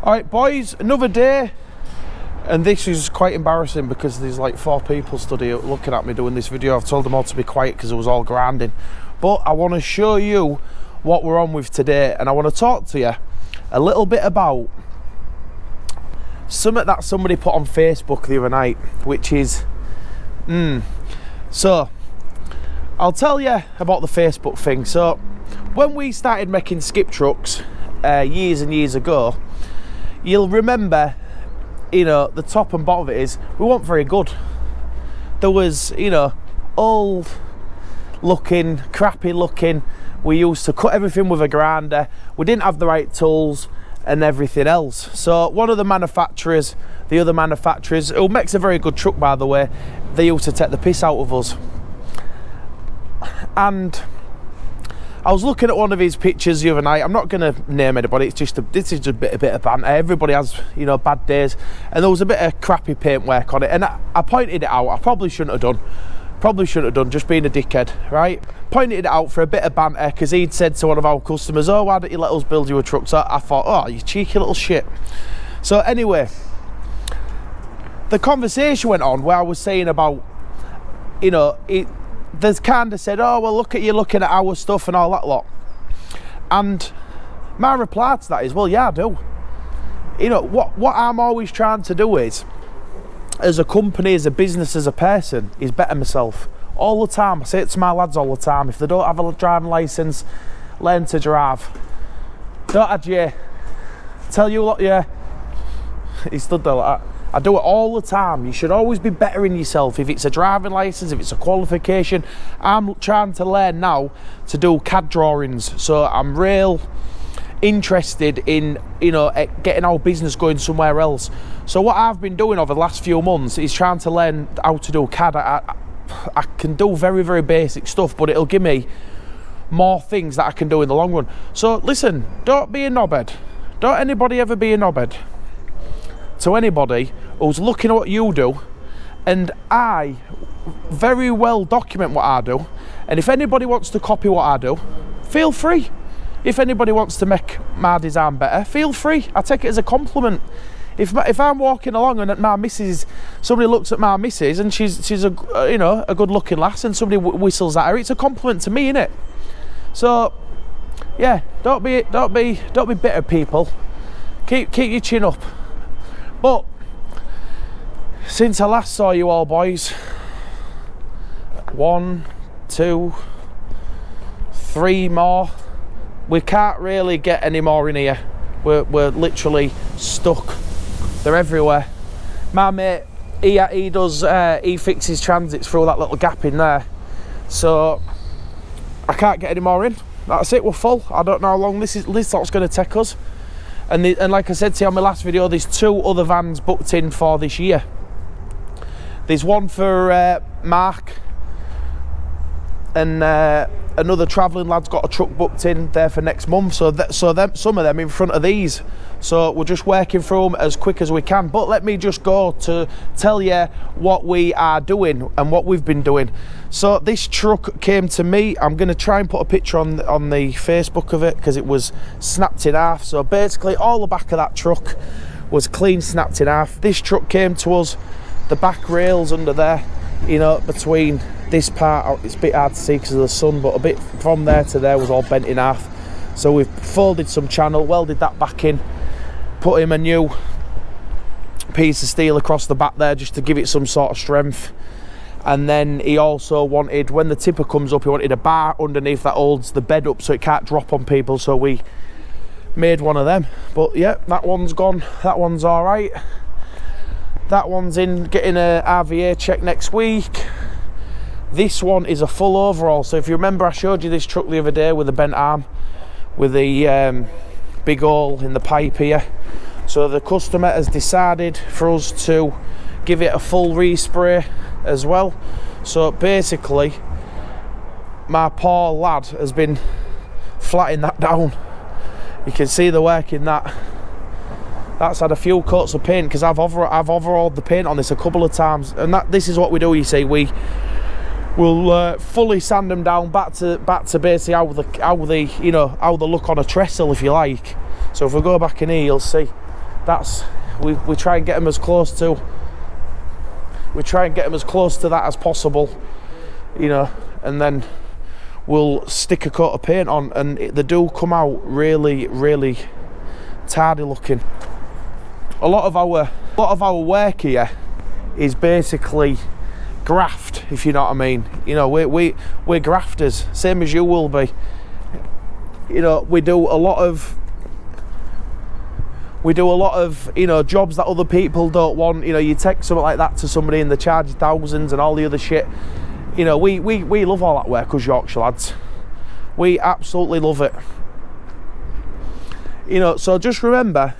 Alright boys, another day, and this is quite embarrassing because there's like 4 people stood here looking at me doing this video. I've told them all to be quiet because it was all grinding, but I want to show you what we're on with today, and I want to talk to you a little bit about something that somebody put on Facebook the other night, which is so I'll tell you about the Facebook thing. So when we started making skip trucks years and years ago, you'll remember, you know, the top and bottom of it is we weren't very good. There was, you know, old looking, crappy looking. We used to cut everything with a grinder. We didn't have the right tools and everything else. So one of the manufacturers, the other manufacturers, who makes a very good truck by the way, they used to take the piss out of us. And I was looking at one of his pictures the other night. I'm not going to name anybody. It's just this is just a bit of banter. Everybody has, you know, bad days, and there was a bit of crappy paint work on it. And I pointed it out. I probably shouldn't have done. Just being a dickhead, right? Pointed it out for a bit of banter because he'd said to one of our customers, "Oh, why don't you let us build you a truck?" So I thought, "Oh, you cheeky little shit." So anyway, the conversation went on where I was saying about, you know, there's kind of said, "Oh, well, look at you looking at our stuff and all that lot." And my reply to that is, well, yeah, I do. You know, what I'm always trying to do is, as a company, as a business, as a person, is better myself. All the time. I say it to my lads all the time. If they don't have a driving licence, learn to drive. Don't have you. Tell you what, yeah. He stood there like that. I do it all the time. You should always be bettering yourself. If it's a driving licence, if it's a qualification. I'm trying to learn now to do CAD drawings. So I'm real interested in, you know, getting our business going somewhere else. So what I've been doing over the last few months is trying to learn how to do CAD. I can do very, very basic stuff, but it'll give me more things that I can do in the long run. So listen, don't be a knobhead. Don't anybody ever be a knobhead to anybody who's looking at what you do. And I very well document what I do, and if anybody wants to copy what I do, feel free. If anybody wants to make my design better, feel free. I take it as a compliment. If I'm walking along and my missus, somebody looks at my missus and she's a, you know, a good looking lass, and somebody whistles at her, it's a compliment to me, innit? So yeah, don't be bitter, people. Keep your chin up. But since I last saw you all boys, 1, 2, 3 more. We can't really get any more in here. We're literally stuck. They're everywhere. My mate, he fixes transits through that little gap in there. So I can't get any more in. That's it, we're full. I don't know how long this lot's going to take us. And like I said to you on my last video, there's 2 other vans booked in for this year. There's one for Mark, and another travelling lad's got a truck booked in there for next month. So some of them in front of these. So we're just working through them as quick as we can. But let me just go to tell you what we are doing and what we've been doing. So this truck came to me. I'm going to try and put a picture on the Facebook of it because it was snapped in half. So basically all the back of that truck was clean snapped in half. This truck came to us, the back rails under there, you know, between this part, it's a bit hard to see because of the sun, but a bit from there to there was all bent in half. So we've folded some channel, welded that back in, put him a new piece of steel across the back there just to give it some sort of strength. And then he also wanted, when the tipper comes up, he wanted a bar underneath that holds the bed up so it can't drop on people, so we made one of them. But yeah, that one's gone, that one's all right. That one's in getting a RVA check next week. This one is a full overhaul. So if you remember, I showed you this truck the other day with the bent arm, with the big hole in the pipe here. So the customer has decided for us to give it a full respray as well. So basically, my poor lad has been flattening that down. You can see the work in that. That's had a few coats of paint because I've overhauled the paint on this a couple of times, and this is what we do. You see, we'll fully sand them down back to basically how they look on a trestle, if you like. So if we go back in here, you'll see That's we try and get them as close to that as possible, you know, and then we'll stick a coat of paint on, and they do come out really, really tardy looking. A lot of our work here is basically graft, if you know what I mean. You know, we're grafters, same as you will be. You know, we do a lot of you know, jobs that other people don't want. You know, you take something like that to somebody and they charge you thousands and all the other shit. You know, we love all that work as Yorkshire lads. We absolutely love it. You know, so just remember,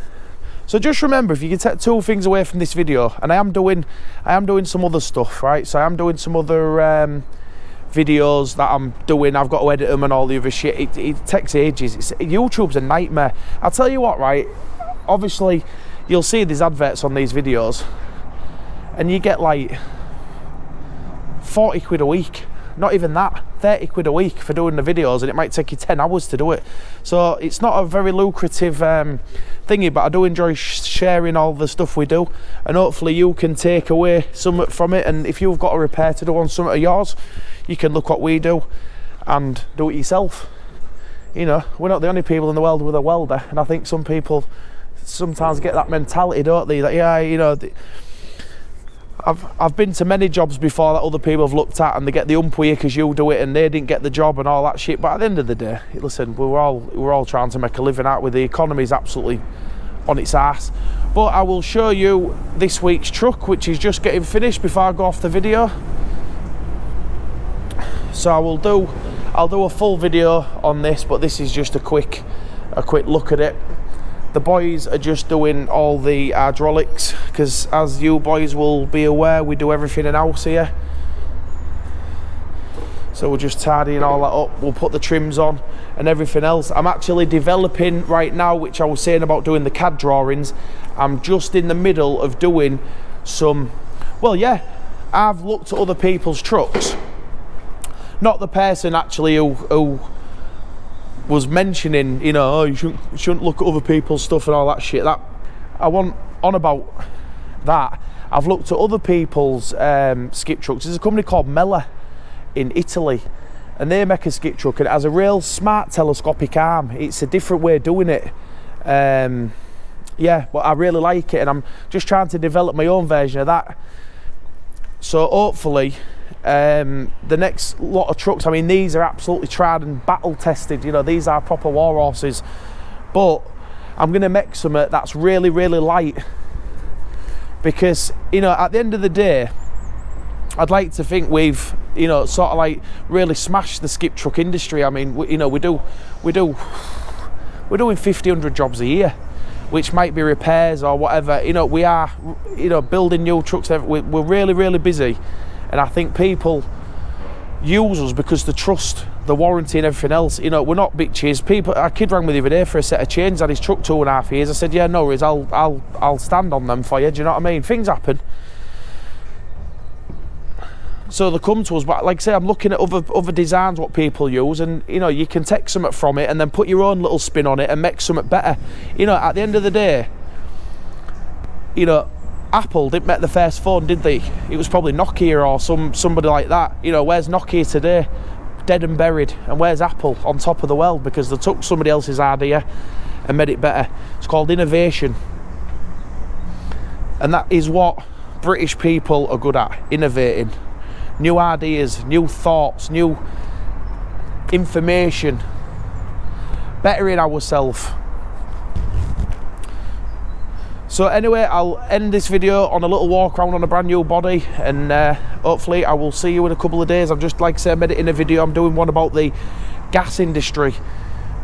if you can take two things away from this video, and I am doing some other stuff, right? So I am doing some other videos that I'm doing. I've got to edit them and all the other shit. It takes ages. YouTube's a nightmare. I'll tell you what, right? Obviously, you'll see these adverts on these videos, and you get like 40 quid a week. Not even that, 30 quid a week for doing the videos, and it might take you 10 hours to do it. So it's not a very lucrative thingy, but I do enjoy sharing all the stuff we do, and hopefully you can take away something from it. And if you've got a repair to do on something of yours, you can look what we do and do it yourself. You know, we're not the only people in the world with a welder, and I think some people sometimes get that mentality, don't they, that, yeah, you know, I've been to many jobs before that other people have looked at, and they get the ump with you because you do it and they didn't get the job and all that shit. But at the end of the day, listen, we're all trying to make a living out with the economy's absolutely on its ass. But I will show you this week's truck, which is just getting finished before I go off the video. So I'll do a full video on this, but this is just a quick look at it. The boys are just doing all the hydraulics, because as you boys will be aware, we do everything in house here. So we're just tidying all that up. We'll put the trims on and everything else. I'm actually developing right now, which I was saying about doing the CAD drawings. I'm just in the middle of doing some, well, yeah, I've looked at other people's trucks. Not the person actually who was mentioning, you know, oh, you shouldn't look at other people's stuff and all that shit. That I want on about that. I've looked at other people's skip trucks. There's a company called Mella in Italy, and they make a skip truck, and it has a real smart telescopic arm. It's a different way of doing it. Yeah, but I really like it, and I'm just trying to develop my own version of that. So hopefully the next lot of trucks, I mean, these are absolutely tried and battle tested, you know, these are proper war horses, but I'm going to make some that's really, really light, because, you know, at the end of the day, I'd like to think we've, you know, sort of like really smashed the skip truck industry. I mean, you know, we're doing 1,500 jobs a year, which might be repairs or whatever. You know, we are, you know, building new trucks. We're really, really busy. And I think people use us because they trust the warranty and everything else. You know, we're not bitches. People, a kid rang me the other day for a set of chains, had his truck 2.5 years. I said, yeah, no worries, I'll stand on them for you. Do you know what I mean? Things happen. So they come to us, but like I say, I'm looking at other designs, what people use, and you know, you can take something from it and then put your own little spin on it and make something better. You know, at the end of the day, you know, Apple didn't make the first phone, did they? It was probably Nokia or somebody like that. You know, where's Nokia today? Dead and buried. And where's Apple? On top of the world, because they took somebody else's idea and made it better. It's called innovation. And that is what British people are good at, innovating. New ideas, new thoughts, new information, bettering ourselves. So anyway, I'll end this video on a little walk around on a brand new body, and hopefully I will see you in a couple of days. I'm just, like I said, I'm editing a video. I'm doing one about the gas industry,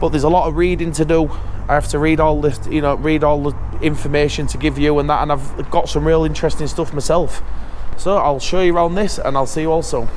but there's a lot of reading to do. I have to read all this, you know, read all the information to give you and that, and I've got some real interesting stuff myself. So I'll show you around this, and I'll see you all soon.